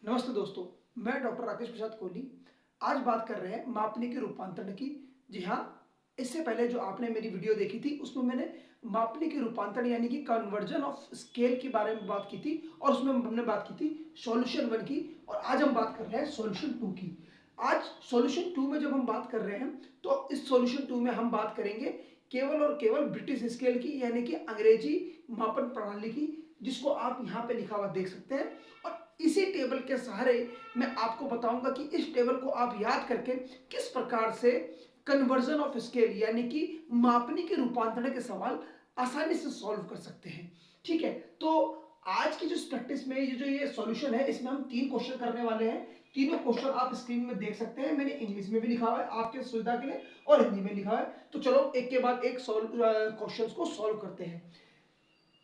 नमस्ते दोस्तों, मैं डॉक्टर राकेश प्रसाद कोहली। आज बात कर रहे हैं मापने के रूपांतरण की। जी हाँ, इससे पहले जो आपने मेरी वीडियो देखी थी उसमें मैंने मापने के रूपांतरण यानी कि कन्वर्जन ऑफ स्केल के बारे में बात की थी और उसमें हमने बात की थी सॉल्यूशन 1 की। और आज हम बात कर रहे हैं सॉल्यूशन 2 की। आज सॉल्यूशन 2 में जब हम बात कर रहे हैं तो इस सॉल्यूशन 2 में हम बात करेंगे केवल और केवल ब्रिटिश स्केल की यानी कि अंग्रेजी मापन प्रणाली की, जिसको आप यहाँ पे लिखा हुआ देख सकते हैं। और इसी टेबल के सहारे मैं आपको बताऊंगा कि इस टेबल को आप याद करके किस प्रकार से कन्वर्जन ऑफ स्केल यानी कि मापनी के रूपांतरण के सवाल आसानी से सॉल्व कर सकते हैं। ठीक है, तो आज की जो प्रैक्टिस में ये सॉल्यूशन है, इसमें हम 3 क्वेश्चन करने वाले हैं। तीनों क्वेश्चन आप स्क्रीन में देख सकते हैं। मैंने इंग्लिश में भी लिखा हुआ है आपके सुविधा के लिए और हिंदी में लिखा हुआ है। तो चलो एक के बाद एक क्वेश्चन को सॉल्व करते हैं।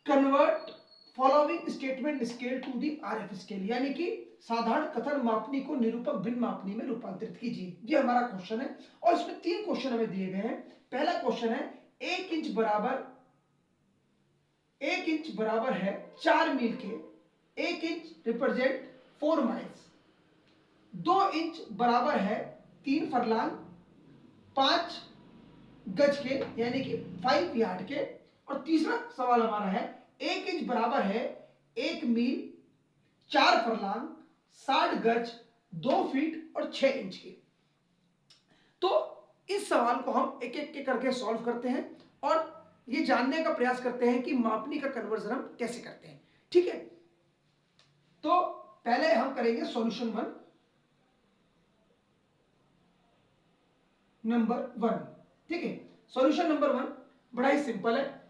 Convert following statement scale to the RF scale यानी कि साधारण कथन मापनी को निरूपक भिन्न मापनी में रूपांतरित कीजिए। ये हमारा क्वेश्चन है और इसमें 3 क्वेश्चन हमें दिए गए हैं। पहला क्वेश्चन है 1 इंच बराबर है 4 मील के, 1 इंच रिप्रेजेंट 4 माइल्स। 2 इंच बराबर है 3 फरलांग 5 गज के यानी कि 5 यार्ड के। और तीसरा सवाल हमारा है 1 इंच बराबर है 1 मील 4 फरलांग 60 गज 2 फीट और 6 इंच के। तो इस सवाल को हम एक एक के करके सॉल्व करते हैं और ये जानने का प्रयास करते हैं कि मापनी का कन्वर्जन हम कैसे करते हैं। ठीक है, तो पहले हम करेंगे सॉल्यूशन 1 नंबर 1। ठीक है, सॉल्यूशन नंबर 1 बड़ा ही सिंपल है।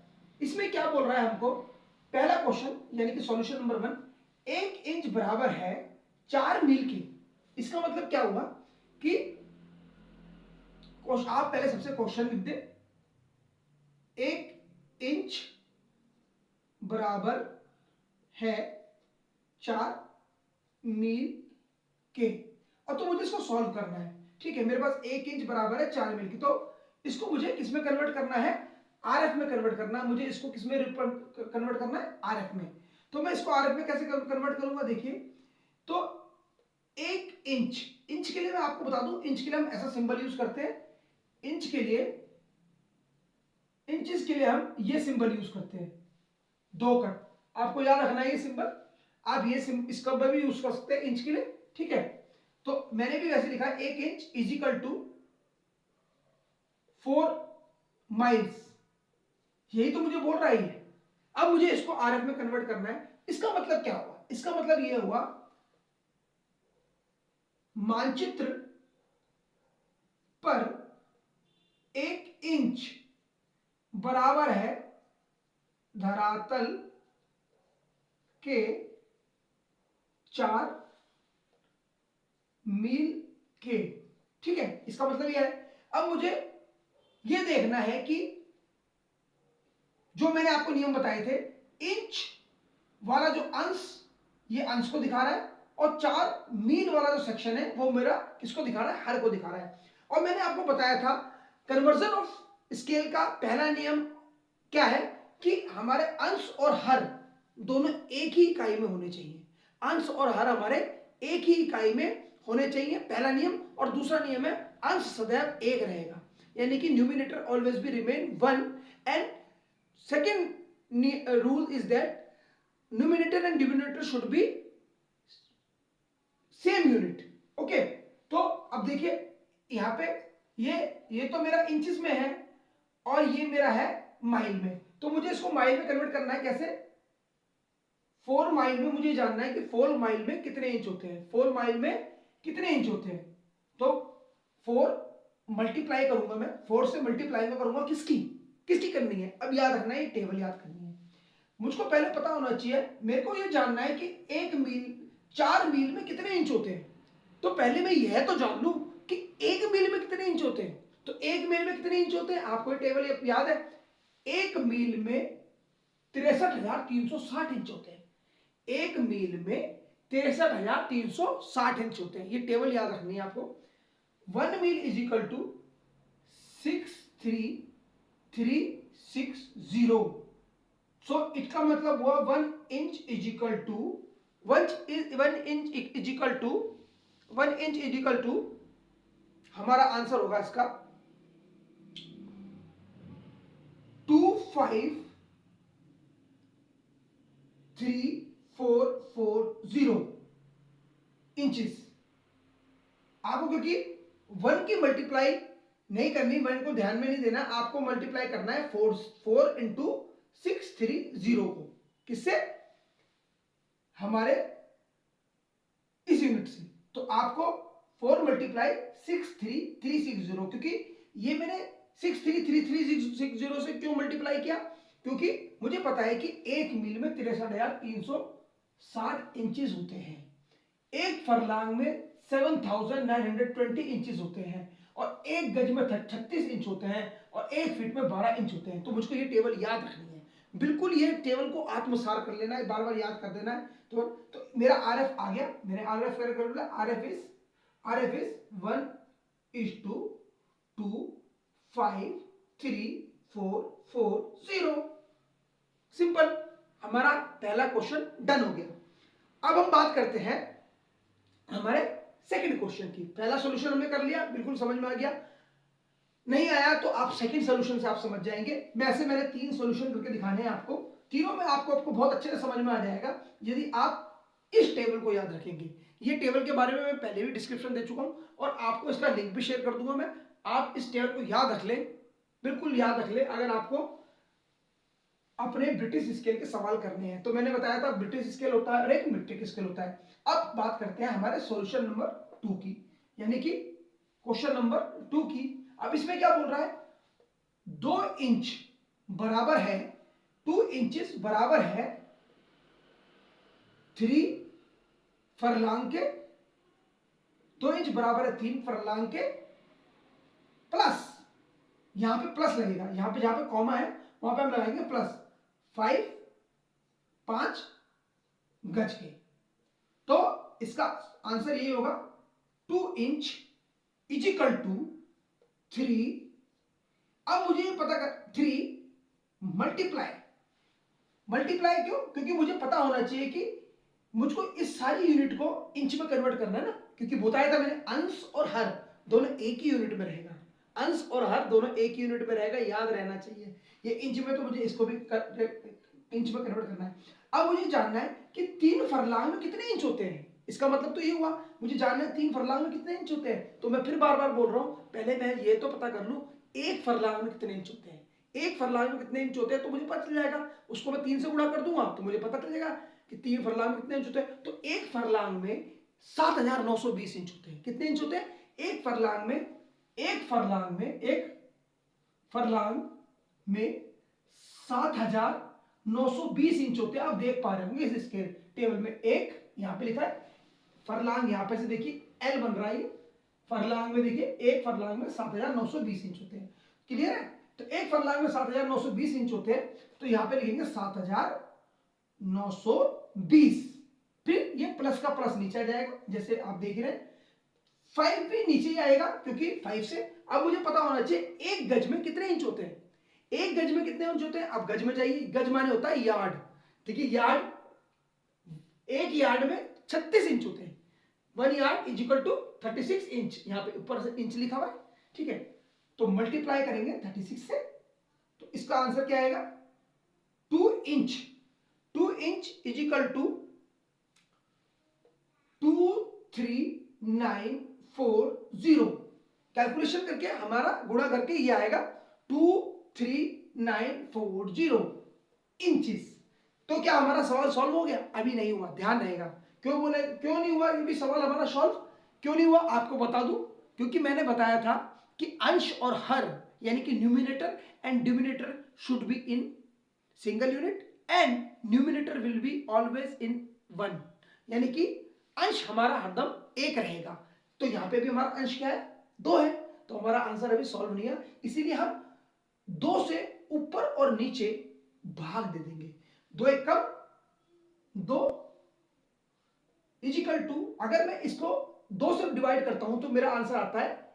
इसमें क्या बोल रहा है हमको, पहला क्वेश्चन यानी कि सॉल्यूशन नंबर 1, 1 इंच बराबर है 4 मील के। इसका मतलब क्या हुआ कि आप पहले सबसे क्वेश्चन लिख दे, 1 इंच बराबर है 4 मील के। और तो मुझे इसको सॉल्व करना है। ठीक है, मेरे पास 1 इंच बराबर है 4 मील की, तो इसको मुझे किस में कन्वर्ट करना है, आरएफ में कन्वर्ट करना है। मुझे इसको किस में कन्वर्ट करना है, आरएफ में। तो मैं इसको आरएफ में कैसे कन्वर्ट करूंगा, देखिए। तो 1 इंच, इंच के लिए मैं आपको बता दूं, इंच के लिए हम ऐसा सिंबल यूज करते हैं। इंच के लिए, इंचेस के लिए हम ये सिंबल यूज करते हैं, 2 कट। आपको याद रखना है ये सिंबल। आप ये इसका भी यूज कर सकते हैं इंच के लिए। ठीक है, तो मैंने भी वैसे लिखा है 1 inch is equal to 4 miles. यही तो मुझे बोल रहा है। अब मुझे इसको आरएफ में कन्वर्ट करना है। इसका मतलब क्या हुआ, इसका मतलब यह हुआ मानचित्र पर 1 इंच बराबर है धरातल के 4 मील के। ठीक है, इसका मतलब यह है। अब मुझे यह देखना है कि जो मैंने आपको नियम बताए थे, इंच वाला जो अंश, ये अंश को दिखा रहा है, और 4 मील वाला जो सेक्शन है वो मेरा किसको दिखा रहा है, हर को दिखा रहा है। और मैंने आपको बताया था कन्वर्जन ऑफ स्केल का पहला नियम क्या है कि हमारे अंश और हर दोनों एक ही इकाई में होने चाहिए। अंश और हर हमारे एक ही इकाई में होने चाहिए, पहला नियम। और दूसरा नियम है अंश सदैव एक रहेगा, यानी कि numerator always be remain 1। And second rule is that numerator and denominator should be same unit. Okay, तो अब देखिए यहां पे ये तो मेरा इंचेस में है और ये मेरा है माइल में। तो मुझे इसको माइल में कन्वर्ट करना है। कैसे, 4 माइल में मुझे जानना है कि 4 माइल में कितने इंच होते हैं, 4 माइल में कितने इंच होते हैं। तो 4 मल्टीप्लाई करूंगा मैं, 4 से मल्टीप्लाई में करूंगा किसकी किसकी करनी है। अब याद रखना है, ये टेबल याद करनी है। मुझको पहले पता होना चाहिए, मेरे को ये जानना है कि 1 मील 4 मील में कितने इंच होते हैं। तो पहले मैं यह तो जान लूं कि 1 मील में कितने इंच होते हैं। तो 1 मील में कितने इंच होते हैं, आपको ये टेबल याद है। 1 मील में 63,360 इंच होते हैं। 1 मील में 63,360 इंच होते हैं। ये टेबल याद रखनी है आपको। 1 मील इज इक्वल टू 63360। सो इसका मतलब हुआ 1 inch is equal to 1 inch is equal to हमारा आंसर होगा इसका 25340 इंचेस। आपको क्योंकि 1 की मल्टीप्लाई नहीं करनी, 1 को ध्यान में नहीं देना, आपको मल्टीप्लाई करना है 4 इंटू 630 को, किससे? हमारे इस यूनिट से। तो आपको 4 मल्टीप्लाई 63360, क्योंकि ये मैंने 63360 से क्यों मल्टीप्लाई किया? क्योंकि मुझे पता है कि एक मील में 63,360 इंचेस होते हैं, एक फरलांग में 7,920 इंचेस होते हैं, और एक गज में 36 इंच होते हैं, और एक फीट में 12 इंच होते हैं। तो मुझको ये टेबल याद रखनी है, बिल्कुल ये टेबल को आत्मसात कर लेना है, बार बार याद कर देना है। तो मेरा आरएफ आ गया, मैंने आरएफ कर आरएफ इज 1:25340। सिंपल, हमारा पहला क्वेश्चन डन हो गया। अब हम बात करते हैं हमारे सेकंड क्वेश्चन की। पहला सॉल्यूशन हमने कर लिया, बिल्कुल समझ में आ गया। नहीं आया तो आप सेकंड सॉल्यूशन से आप समझ जाएंगे। मैंने 3 सॉल्यूशन करके दिखाने हैं आपको, तीनों में आपको बहुत अच्छे से समझ में आ जाएगा यदि आप इस टेबल को याद रखेंगे। ये टेबल के बारे में मैं पहले भी डिस्क्रिप्शन दे चुका हूं, और आपको इसका लिंक भी शेयर कर दूंगा मैं। आप इस टेबल को याद रख लें, बिल्कुल याद रख लें। अगर आपको अपने ब्रिटिश स्केल के सवाल करने हैं, तो मैंने बताया था ब्रिटिश स्केल होता है और एक मीट्रिक स्केल होता है। अब बात करते हैं हमारे सॉल्यूशन नंबर 2 की, यानी कि क्वेश्चन नंबर 2 की। अब इसमें क्या बोल रहा है? 2 इंच बराबर है 2 इंचेस बराबर है 3 फरलांग के, 2 इंच बराबर है 3 फरलांग के, प्लस यहां पे प्लस लगेगा, यहां पे जहां पे कॉमा है वहां पे हम लगाएंगे प्लस 5 गज के। तो इसका आंसर ये होगा 2 इंच इज इक्वल टू 3। अब मुझे ये पता कर 3 मल्टीप्लाई क्यों? क्योंकि मुझे पता होना चाहिए कि मुझको इस सारी यूनिट को इंच में कन्वर्ट करना है ना, क्योंकि बताया था मैंने अंश और हर दोनों एक ही यूनिट में रहेगा, अंश और हर दोनों एक ही यूनिट में रहेगा, याद रहना चाहिए। ये इंच में तो मुझे इसको भी इंच में कन्वर्ट करना है। अब मुझे जानना है कि 3 फरलांग में कितने इंच होते हैं। इसका मतलब तो ये हुआ मुझे जानना है 3 फरलांग में कितने इंच होते हैं। तो मैं फिर बार बार बोल रहा हूं, पहले मैं ये तो पता कर लूं एक फरलांग में कितने इंच होते हैं। एक फरलांग में कितने इंच होते हैं तो मुझे पता चल जाएगा, उसको मैं 3 से गुणा कर दूंगा तो मुझे पता चलेगा कि 3 फरलांग में कितने इंच होते हैं। तो एक फरलांग में 7,920 इंच होते हैं। कितने इंच होते हैं? एक फरलांग में 7,920 इंच होते हैं। आप देख पा रहे होंगे इस स्केल टेबल में, एक यहां पे लिखा है फरलांग, यहां पे से देखिए एल बन रहा है, फरलांग में देखिए एक फरलांग में 7,920 इंच होते हैं। क्लियर है? तो एक फरलांग में 7,920 इंच होते हैं, तो यहां पे लिखेंगे 7,920। फिर ये प्लस का प्लस नीचे आ जाएगा, जैसे आप देख रहे हैं 5 भी नीचे ही आएगा क्योंकि 5 से। अब मुझे पता होना चाहिए एक गज में कितने इंच होते हैं। एक गज में कितने इंच होते हैं? अब गज में जाइए, गज माने होता है यार्ड। देखिए यार्ड, एक यार्ड में 36 इंच होते हैं। 1 yard is equal to 36 inch, यहां पे ऊपर से इंच लिखा हुआ है, ठीक है। तो मल्टीप्लाई करेंगे 36 से, तो इसका आंसर क्या आएगा? 2 inch is equal to 23940। Calculation करके हमारा गुणा करके ये आएगा 23940 इंचेस। तो क्या हमारा सवाल सॉल्व हो गया? अभी नहीं हुआ, ध्यान रहेगा। क्यों बोले क्यों नहीं हुआ? ये भी सवाल हमारा सॉल्व क्यों नहीं हुआ आपको बता दूं, क्योंकि मैंने बताया था कि अंश और हर यानी कि numerator and denominator should be in single unit and numerator will be always in 1, यानी कि अंश हमारा हरदम 1 रहेगा। तो यहां पे भी हमारा अंश क्या है? 2 है। तो हमारा आंसर अभी सॉल्व नहीं है, इसीलिए हम 2 से ऊपर और नीचे भाग दे देंगे। 2 एक कम, 2 इजिकल टू, अगर मैं इसको 2 से डिवाइड करता हूं तो मेरा आंसर आता है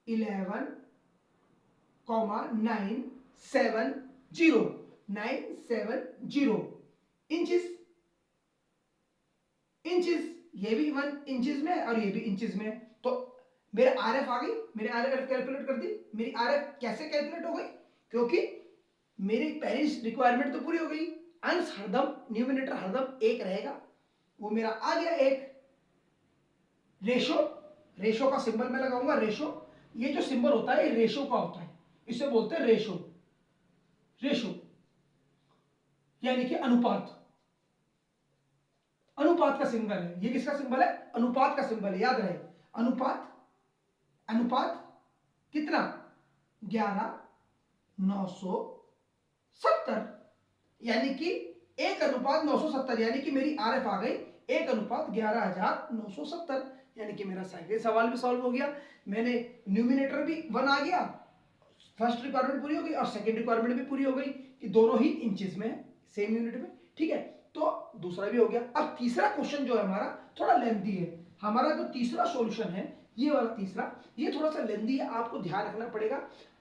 11,970 इंचेस। इंचेस, ये भी 1 इंचेस में है और ये भी इंचेस में है। तो मेरे आरएफ आ गई, मेरे आरएफ कैलकुलेट कर दी। मेरी आरएफ कैसे कैलकुलेट हो गई? क्योंकि मेरी पहली रिक्वायरमेंट तो पूरी हो गई, अंश हरदम न्यूमिनेटर हरदम 1 रहेगा, वो मेरा आ गया 1। रेशो, रेशो का सिंबल मैं लगाऊंगा, रेशो। ये जो सिंबल होता है ये रेशो का होता है, इसे बोलते हैं रेशो। रेशो यानी कि अनुपात, अनुपात का सिंबल है ये। किसका सिंबल है? अनुपात का सिंबल है, याद रहे। अनुपात, अनुपात कितना? 11,970, यानी कि 1:970, यानी कि मेरी आरएफ आ गई 1:11,970, यानी कि मेरा सेकंड सवाल भी सॉल्व हो गया। मैंने न्यूमिनेटर भी 1 आ गया, फर्स्ट रिक्वायरमेंट पूरी हो गई और सेकंड रिक्वायरमेंट भी पूरी हो गई कि दोनों ही इंचेस में है, सेम यूनिट में, ठीक है। तो दूसरा भी हो गया। अब तीसरा क्वेश्चन जो है हमारा थोड़ा लेंथी है। हमारा जो तीसरा सॉल्यूशन है ये वाला तीसरा, ये थोड़ा सा लेंथी है, आपको ध्यान रखना पड़ेगा।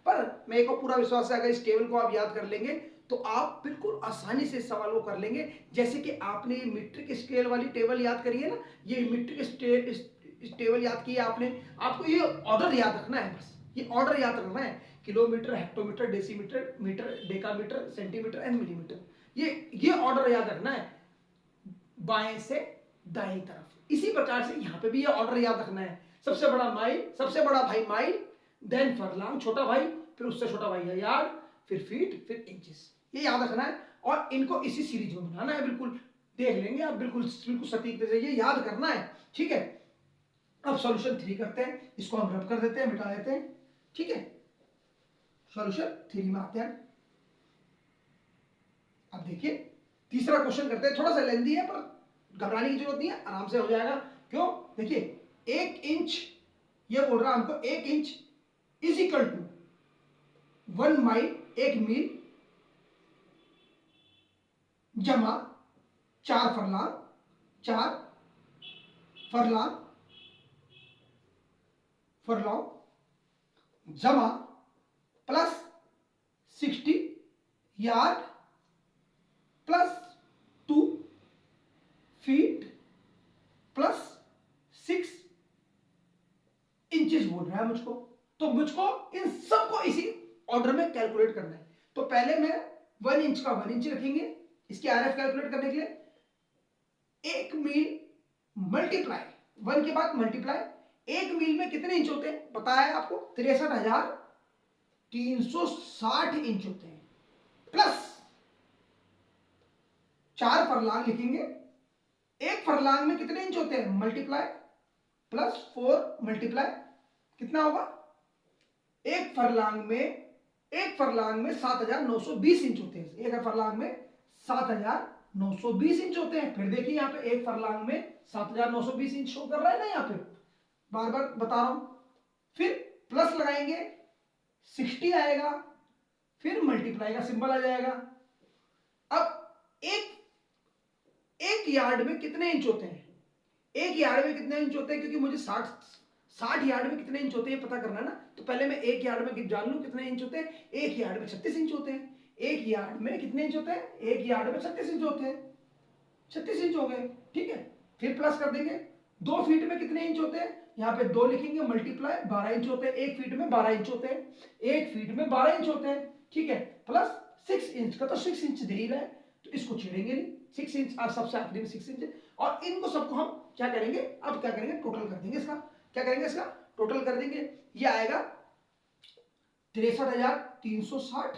पर मेरे को पूरा विश्वास है अगर इस टेबल को आप याद कर लेंगे तो आप बिल्कुल आसानी से इस सवाल को कर लेंगे। जैसे कि आपने मीट्रिक स्केल वाली टेबल याद करी है ना, ये मीट्रिक टेबल याद की है आपने, आपको ये ऑर्डर याद रखना है, बस ये ऑर्डर याद रखना है। Kilometre, hectometre, decimetre, metre, decametre, centimetre and millimetre, ये ऑर्डर याद रखना है बाएं से दाएं तरफ। इसी प्रकार से यहां पे भी ये ऑर्डर याद रखना है। सबसे बड़ा माइल, सबसे बड़ा भाई माइल, देन फरलॉन्ग छोटा भाई, फिर उससे छोटा भाई है यार्ड, फिर फीट, फिर इंचेस, ये याद रखना है। और इनको इसी सीरीज में बनाना है, बिल्कुल देख लेंगे आप, बिल्कुल बिल्कुल सटीक से ये याद करना है, ठीक है। अब सॉल्यूशन 3 करते हैं, इसको हम रब कर देते हैं, मिटा देते हैं, ठीक है। सॉल्यूशन 3 में आते हैं। अब देखिए तीसरा क्वेश्चन करते हैं, थोड़ा सा लेंथी है पर घबराने की जरूरत नहीं है, आराम से हो जाएगा। क्यों? देखिए 1 इंच, ये बोल रहा है हमको 1 inch is equal to 1 mile, 1 मील, जमा 4 फरलांग, 4 फरलांग, फरलॉन्ग, जमा plus 60 yard plus 2 feet plus 6 inches बोल रहा है मुझको। तो मुझको इन सबको इसी ऑर्डर में कैलकुलेट करना है। तो पहले मैं 1 इंच का 1 इंच रखेंगे इसकी आरएफ कैलकुलेट करने के लिए। 1 मील मल्टीप्लाई, 1 के बाद मल्टीप्लाई, 1 मील में कितने इंच होते हैं पता है आपको? 63,360 इंच होते हैं, प्लस 4 फरलांग लिखेंगे। 1 फरलांग में कितने इंच होते हैं? मल्टीप्लाई प्लस 4 मल्टीप्लाई, कितना होगा? 1 फरलांग में 7,920 इंच होते हैं। 1 फरलांग में 7,920 इंच होते हैं। फिर देखिए यहाँ पे 1 फरलांग में 7,920 इंच शो कर रहा है ना, यहाँ पे बार बार बता रहा हूं। फिर प्लस लगाएंगे, 60 आएगा, फिर मल्टीप्लाई का सिंबल आ जाएगा। अब एक यार्ड में कितने इंच होते हैं? 1 यार्ड में कितने इंच होते हैं? क्योंकि मुझे 60 यार्ड में कितने इंच होते हैं पता करना है ना, तो पहले मैं 1 यार्ड में जान लूं कितने इंच होते हैं। 1 यार्ड में 36 इंच होते हैं। 1 यार्ड में कितने इंच होते हैं? 1 यार्ड में 36 इंच होते हैं। 36 इंच हो गए, ठीक है। फिर प्लस कर देंगे। 2 फीट में कितने इंच होते हैं? यहाँ पे 2 लिखेंगे, मल्टीप्लाई 12 इंच होते हैं। 1 फीट में 12 इंच होते हैं। 1 फीट में 12 इंच होते हैं, ठीक है। प्लस 6 इंच का, तो 6 इंच दे ही रहा है तो इसको छेड़ेंगे नहीं। 6 इंच सबसे आखिरी में 6 इंच, और इनको सबको हम क्या करेंगे? अब क्या करेंगे? टोटल कर देंगे इसका। क्या करेंगे? इसका टोटल कर देंगे। ये आएगा 63,360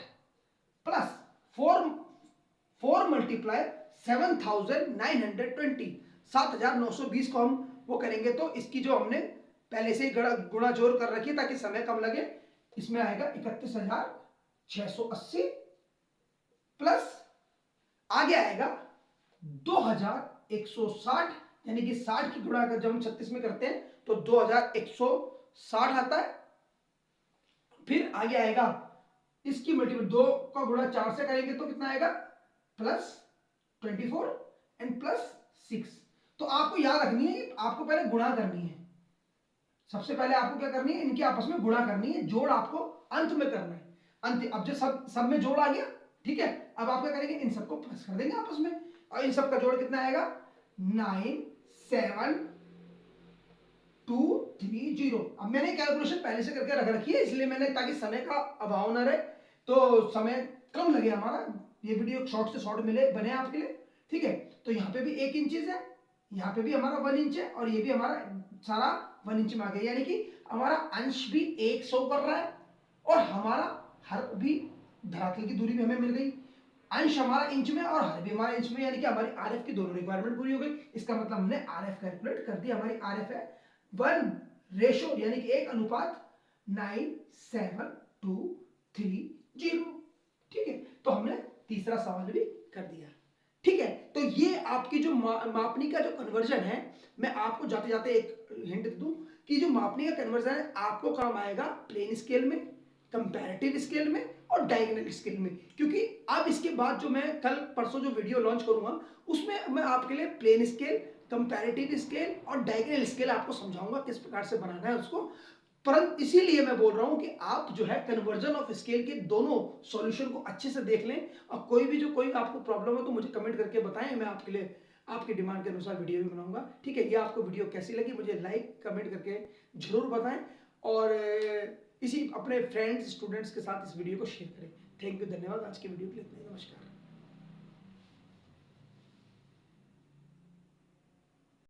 प्लस 4 मल्टीप्लाई 7,920, 7,920 को हम वो करेंगे तो इसकी जो हमने पहले से ही गुणा जोड़ कर रखी है ताकि समय कम लगे, इसमें आएगा 31,680 प्लस आगे आएगा 2,160, यानी कि 60 की गुणा जब हम 36 में करते हैं तो 2,160 आता है। फिर आगे आएगा इसकी मल्टीपल 2 का गुणा 4 से करेंगे तो कितना आएगा? Plus 24 and plus 6। तो आपको याद रखनी है, आपको पहले गुणा करनी है। सबसे पहले आपको क्या करनी है? इनकी आपस में गुणा करनी है, जोड़ आपको अंत में करना है। अंत, अब जो सब में जोड़ आ गया, ठीक है। अब आप क्या करेंगे? इन सबको प्लस कर देंगे आपस में, और इन सब का जोड़ कितना आएगा? 97230। अब मैंने कैलकुलेशन पहले से करके रख रखी है, इसलिए मैंने, ताकि समय का अभाव ना रहे, तो समय कम लगे हमारा, ये वीडियो शॉर्ट से शॉर्ट मिले बने आपके लिए, ठीक है। तो यहाँ पे भी 1 इंचेस है, यहाँ पे भी हमारा 1 इंच है, और ये भी हमारा सारा 1 इंच में आ गया, यानी कि हमारा अंश भी 1 शो कर रहा है, और हमारा हर भी धरातल की दूरी भी हमें मिल गई, अंश हमारा इंच में और हर भी हमारा इंच में, यानी कि हमारी आरएफ की दोनों रिक्वायरमेंट पूरी हो गई। इसका मतलब हमने आरएफ कैलकुलेट कर दिया, हमारी आरएफ है 1 यानी कि 1:9723, ठीक है। तो हमने तीसरा सवाल भी कर दिया, ठीक है। तो ये आपकी जो मापनी का जो कन्वर्जन है, मैं आपको जाते जाते एक हिंट दे दूं कि जो मापनी का कन्वर्जन है आपको काम आएगा प्लेन स्केल में, कंपैरेटिव स्केल में और डायगोनल स्केल में, क्योंकि अब इसके बाद जो मैं कल परसों जो वीडियो लॉन्च करूंगा उसमें मैं आपके लिए प्लेन स्केल, कंपैरेटिव स्केल और डायगोनल स्केल आपको समझाऊंगा किस प्रकार से बनाना है उसको। परंतु इसीलिए मैं बोल रहा हूं कि आप जो है कन्वर्जन ऑफ स्केल के दोनों सॉल्यूशन को अच्छे से देख लें, और कोई आपको प्रॉब्लम हो तो मुझे कमेंट करके बताएं, मैं आपके लिए आपकी डिमांड के अनुसार वीडियो भी बनाऊंगा, ठीक है। ये आपको वीडियो कैसी लगी मुझे लाइक कमेंट करके जरूर बताएं, और इसी अपने फ्रेंड्स स्टूडेंट्स के साथ इस वीडियो को शेयर करें। थैंक यू, धन्यवाद। आज की वीडियो के लिए इतना ही, नमस्कार।